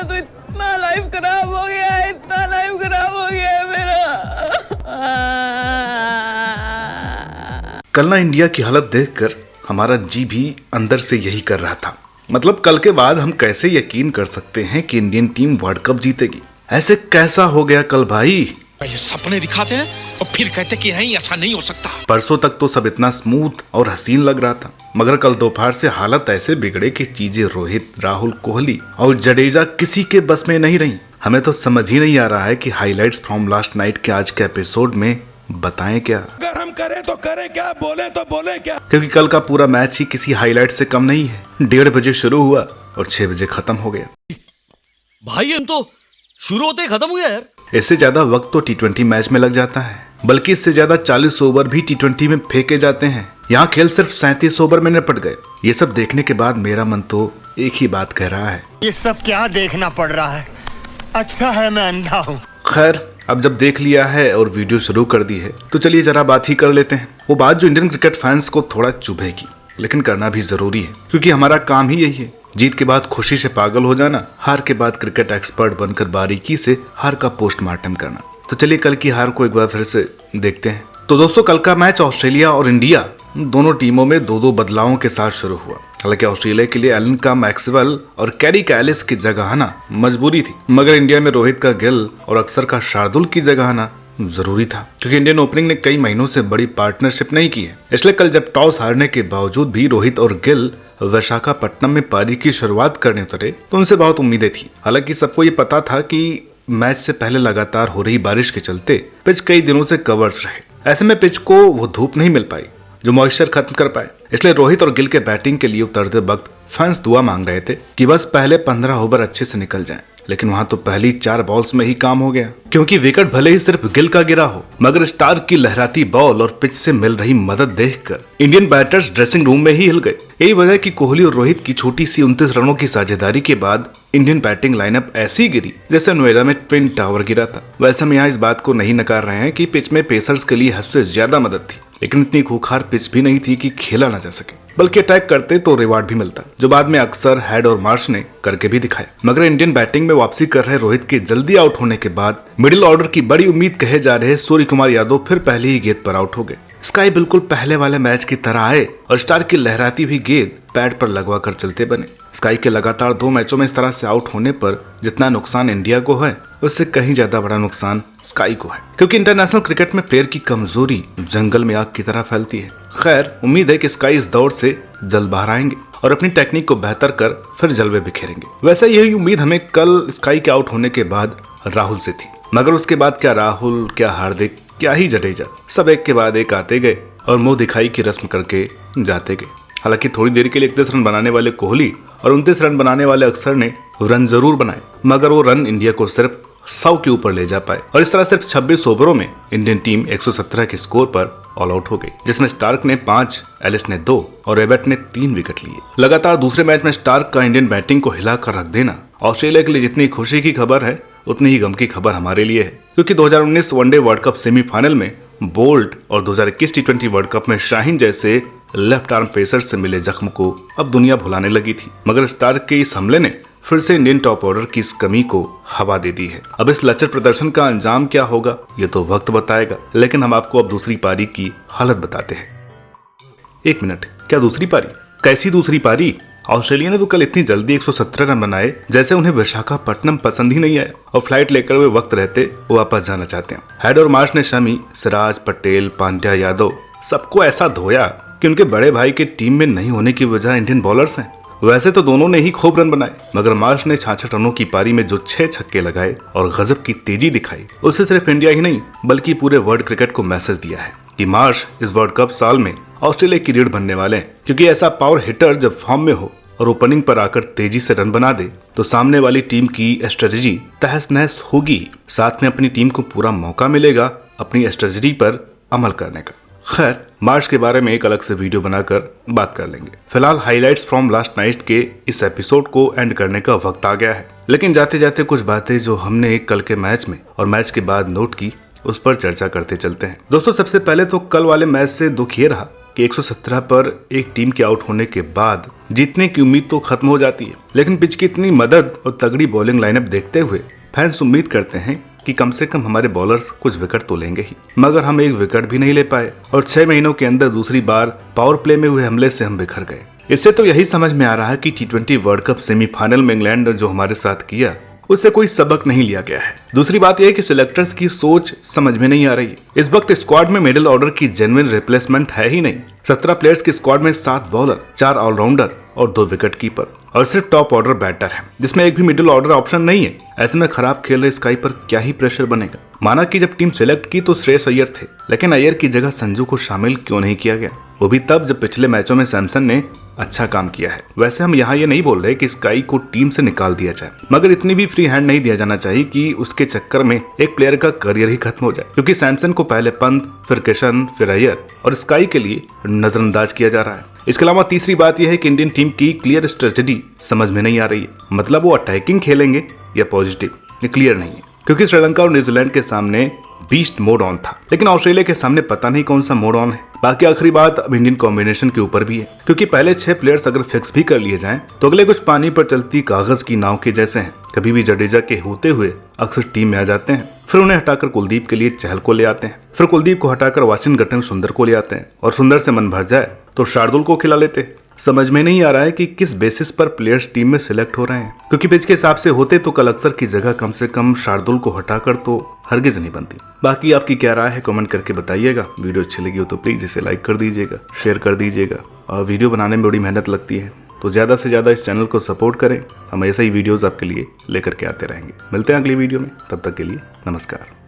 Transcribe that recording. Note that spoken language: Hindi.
तो इतना लाइफ खराब हो गया है, इतना लाइफ खराब हो गया है मेरा। कल ना इंडिया की हालत देखकर हमारा जी भी अंदर से यही कर रहा था। मतलब कल के बाद हम कैसे यकीन कर सकते हैं कि इंडियन टीम वर्ल्ड कप जीतेगी? ऐसे कैसा हो गया कल भाई? ये सपने दिखाते हैं और फिर कहते कि नहीं ऐसा नहीं हो सकता। परसों तक तो सब इतना स्मूथ और हसीन लग रहा था, मगर कल दोपहर से हालत ऐसे बिगड़े कि चीजें रोहित, राहुल, कोहली और जडेजा किसी के बस में नहीं रही। हमें तो समझ ही नहीं आ रहा है कि हाइलाइट्स फ्रॉम लास्ट नाइट के आज के एपिसोड में बताएं क्या। अगर हम करें तो करें क्या, बोले तो बोले क्या, क्योंकि कल का पूरा मैच ही किसी हाईलाइट से कम नहीं है। 1:30 बजे शुरू हुआ और 6 बजे खत्म हो गया। भाई हम तो शुरू होते ही खत्म हो गया यार। इससे ज्यादा वक्त तो T20 मैच में लग जाता है, बल्कि इससे ज्यादा 40 ओवर भी T20 में फेंके जाते हैं। यहाँ खेल सिर्फ 37 ओवर में निपट गए। ये सब देखने के बाद मेरा मन तो एक ही बात कह रहा है, ये सब क्या देखना पड़ रहा है? अच्छा है मैं अंधा हूँ। खैर अब जब देख लिया है और वीडियो शुरू कर दी है तो चलिए जरा बात ही कर लेते हैं। वो बात जो इंडियन क्रिकेट फैंस को थोड़ा चुभेगी, लेकिन करना भी जरूरी है, क्योंकि हमारा काम ही यही है। जीत के बाद खुशी से पागल हो जाना, हार के बाद क्रिकेट एक्सपर्ट बनकर बारीकी से हार का पोस्टमार्टम करना। तो चलिए कल की हार को एक बार फिर से देखते हैं। तो दोस्तों कल का मैच ऑस्ट्रेलिया और इंडिया दोनों टीमों में 2-2 बदलावों के साथ शुरू हुआ। हालांकि ऑस्ट्रेलिया के लिए एलन का मैक्सवेल और कैरी कैलिस की जगह आना मजबूरी थी, मगर इंडिया में रोहित का गिल और अक्सर का शार्दुल की जगह आना जरूरी था, क्योंकि इंडियन ओपनिंग ने कई महीनों से बड़ी पार्टनरशिप नहीं की है। इसलिए कल जब टॉस हारने के बावजूद भी रोहित और गिल विशाखापट्टनम में पारी की शुरुआत करने उतरे तो उनसे बहुत उम्मीदें थी। हालांकि सबको ये पता था कि मैच से पहले लगातार हो रही बारिश के चलते पिच कई दिनों से कवर्स रहे। ऐसे में पिच को वो धूप नहीं मिल पाई जो मॉइस्चर खत्म कर पाए। इसलिए रोहित और गिल के बैटिंग के लिए उतरते वक्त फैंस दुआ मांग रहे थे कि बस पहले 15 ओवर अच्छे से निकल जाएं। लेकिन वहां तो पहली 4 बॉल्स में ही काम हो गया, क्योंकि विकेट भले ही सिर्फ गिल का गिरा हो, मगर स्टार्क की लहराती बॉल और पिच से मिल रही मदद देखकर इंडियन बैटर्स ड्रेसिंग रूम में ही हिल गए। यही वजह कि कोहली और रोहित की छोटी सी 29 रनों की साझेदारी के बाद इंडियन बैटिंग लाइनअप ऐसी गिरी जैसे नोएडा में ट्विन टावर गिरा था। वैसे हम यहाँ इस बात को नहीं नकार रहे हैं कि पिच में पेसर्स के लिए हद से ज्यादा मदद थी, लेकिन इतनी खूंखार पिच भी नहीं थी कि खेला ना जा सके, बल्कि अटैक करते तो रिवार्ड भी मिलता, जो बाद में अक्सर हेड और मार्श ने करके भी दिखाया। मगर इंडियन बैटिंग में वापसी कर रहे रोहित के जल्दी आउट होने के बाद मिडिल ऑर्डर की बड़ी उम्मीद कहे जा रहे सूर्य कुमार यादव फिर पहले ही गेंद पर आउट हो गए। स्काई बिल्कुल पहले वाले मैच की तरह आए और स्टार की लहराती हुई गेंद पैड पर लगवा कर चलते बने। स्काई के लगातार 2 मैचों में इस तरह से आउट होने पर जितना नुकसान इंडिया को है, उससे कहीं ज्यादा बड़ा नुकसान स्काई को है, क्योंकि इंटरनेशनल क्रिकेट में प्लेयर की कमजोरी जंगल में आग की तरह फैलती है। खैर उम्मीद है कि स्काई इस दौर से जल्द बाहर आएंगे और अपनी टेक्निक को बेहतर कर फिर जलवे बिखेरेंगे। वैसे यही उम्मीद हमें कल स्काई के आउट होने के बाद राहुल से थी, मगर उसके बाद क्या राहुल, क्या हार्दिक, क्या ही जडेजा, सब एक के बाद एक आते गए और मुंह दिखाई की रस्म करके जाते गए। हालांकि थोड़ी देर के लिए 31 रन बनाने वाले कोहली और 29 रन बनाने वाले अक्सर ने रन जरूर बनाए, मगर वो रन इंडिया को सिर्फ 100 के ऊपर ले जा पाए और इस तरह सिर्फ 26 ओवरों में इंडियन टीम 117 के स्कोर पर ऑल आउट हो गई, जिसमें स्टार्क ने 5, एलिस ने 2 और एबेट ने 3 विकेट लिए। लगातार दूसरे मैच में स्टार्क का इंडियन बैटिंग को हिलाकर रख देना ऑस्ट्रेलिया के लिए जितनी खुशी की खबर है उतनी ही गम की खबर हमारे लिए है, क्योंकि 2019 वनडे वर्ल्ड कप सेमीफाइनल में बोल्ट और 2021 T20 वर्ल्ड कप में शाहीन जैसे लेफ्ट आर्म पेसर से मिले जख्म को अब दुनिया भुलाने लगी थी। मगर स्टार्क के इस हमले ने फिर से इंडियन टॉप ऑर्डर की इस कमी को हवा दे दी है। अब इस लचर प्रदर्शन का अंजाम क्या होगा ये तो वक्त बताएगा, लेकिन हम आपको अब दूसरी पारी की हालत बताते हैं। 1 मिनट, क्या दूसरी पारी? कैसी दूसरी पारी? ऑस्ट्रेलिया ने तो कल इतनी जल्दी 117 रन बनाए जैसे उन्हें विशाखापट्टनम पसंद ही नहीं आया और फ्लाइट लेकर वे वक्त रहते वापस जाना चाहते हैं। हेड और मार्श ने शमी, सिराज, पटेल, पांड्या, यादव सबको ऐसा धोया कि उनके बड़े भाई के टीम में नहीं होने की वजह इंडियन बॉलर्स हैं। वैसे तो दोनों ने ही खूब रन बनाए, मगर मार्श ने 66 रनों की पारी में जो 6 छक्के लगाए और गजब की तेजी दिखाई, उससे सिर्फ इंडिया ही नहीं बल्कि पूरे वर्ल्ड क्रिकेट को मैसेज दिया है कि मार्श इस वर्ल्ड कप साल में ऑस्ट्रेलिया की रीढ़ बनने वाले हैं। क्योंकि ऐसा पावर हिटर जब फॉर्म में हो और ओपनिंग पर आकर तेजी से रन बना दे तो सामने वाली टीम की स्ट्रेटजी तहस नहस होगी, साथ में अपनी टीम को पूरा मौका मिलेगा अपनी स्ट्रेटजी पर अमल करने का। खैर मार्च के बारे में एक अलग से वीडियो बनाकर बात कर लेंगे। फिलहाल हाइलाइट्स फ्रॉम लास्ट नाइट के इस एपिसोड को एंड करने का वक्त आ गया है, लेकिन जाते जाते कुछ बातें जो हमने कल के मैच में और मैच के बाद नोट की उस पर चर्चा करते चलते हैं। दोस्तों सबसे पहले तो कल वाले मैच से दुख ये रहा कि 117 पर एक टीम के आउट होने के बाद जीतने की उम्मीद तो खत्म हो जाती है, लेकिन पिच की इतनी मदद और तगड़ी बॉलिंग लाइनअप देखते हुए फैंस उम्मीद करते हैं कि कम से कम हमारे बॉलर्स कुछ विकेट तो लेंगे ही, मगर हम एक विकेट भी नहीं ले पाए और 6 महीनों के अंदर दूसरी बार पावर प्ले में हुए हमले से हम बिखर गए। इससे तो यही समझ में आ रहा है कि T20 वर्ल्ड कप सेमीफाइनल में इंग्लैंड ने जो हमारे साथ किया उससे कोई सबक नहीं लिया गया है। दूसरी बात यह है कि सिलेक्टर्स की सोच समझ में नहीं आ रही। इस वक्त स्क्वाड में मिडिल ऑर्डर की जेन्युइन रिप्लेसमेंट है ही नहीं। 17 प्लेयर्स की स्क्वाड में 7 बॉलर, 4 ऑलराउंडर और 2 विकेट कीपर और सिर्फ टॉप ऑर्डर बैटर है, जिसमें एक भी मिडिल ऑर्डर ऑप्शन नहीं है। ऐसे में खराब खेल रहे स्काई पर क्या ही प्रेशर बनेगा। माना कि जब टीम सिलेक्ट की तो श्रेयस अय्यर थे, लेकिन अय्यर की जगह संजू को शामिल क्यों नहीं किया गया, वो भी तब जब पिछले मैचों में सैमसन ने अच्छा काम किया है। वैसे हम यहाँ ये नहीं बोल रहे कि स्काई को टीम से निकाल दिया जाए, मगर इतनी भी फ्री हैंड नहीं दिया जाना चाहिए कि उसके चक्कर में एक प्लेयर का करियर ही खत्म हो जाए, क्योंकि सैमसन को पहले पंत, फिर किशन, फिर अय्यर और स्काई के लिए नजरअंदाज किया जा रहा है। इसके अलावा तीसरी बात यह है कि इंडियन टीम की क्लियर स्ट्रेटजी समझ में नहीं आ रही है। मतलब वो अटैकिंग खेलेंगे या पॉजिटिव, ये क्लियर नहीं है, क्योंकि श्रीलंका और न्यूजीलैंड के सामने बीस्ट मोड ऑन था, लेकिन ऑस्ट्रेलिया के सामने पता नहीं कौन सा मोड ऑन है। बाकी आखिरी बात अब इंडियन कॉम्बिनेशन के ऊपर भी है, क्योंकि पहले 6 प्लेयर्स अगर फिक्स भी कर लिए जाएं तो अगले कुछ पानी पर चलती कागज की नाव के जैसे हैं। कभी भी जडेजा के होते हुए अक्सर टीम में आ जाते हैं, फिर उन्हें हटाकर कुलदीप के लिए चहल को ले आते हैं, फिर कुलदीप को हटाकर वाशिंगटन सुंदर को ले आते हैं और सुंदर से मन भर जाए तो शार्दुल को खिला लेते हैं। समझ में नहीं आ रहा है कि किस बेसिस पर प्लेयर्स टीम में सिलेक्ट हो रहे हैं, क्योंकि पिच के हिसाब से होते तो कल अक्सर की जगह कम से कम शार्दुल को हटाकर तो हरगिज नहीं बनती। बाकी आपकी क्या राय है कमेंट करके बताइएगा। वीडियो अच्छी लगी हो तो प्लीज इसे लाइक कर दीजिएगा, शेयर कर दीजिएगा, और वीडियो बनाने में बड़ी मेहनत लगती है तो ज्यादा से ज्यादा इस चैनल को सपोर्ट करें। हम ऐसे ही वीडियोस आपके लिए लेकर के आते रहेंगे। मिलते हैं अगली वीडियो में, तब तक के लिए नमस्कार।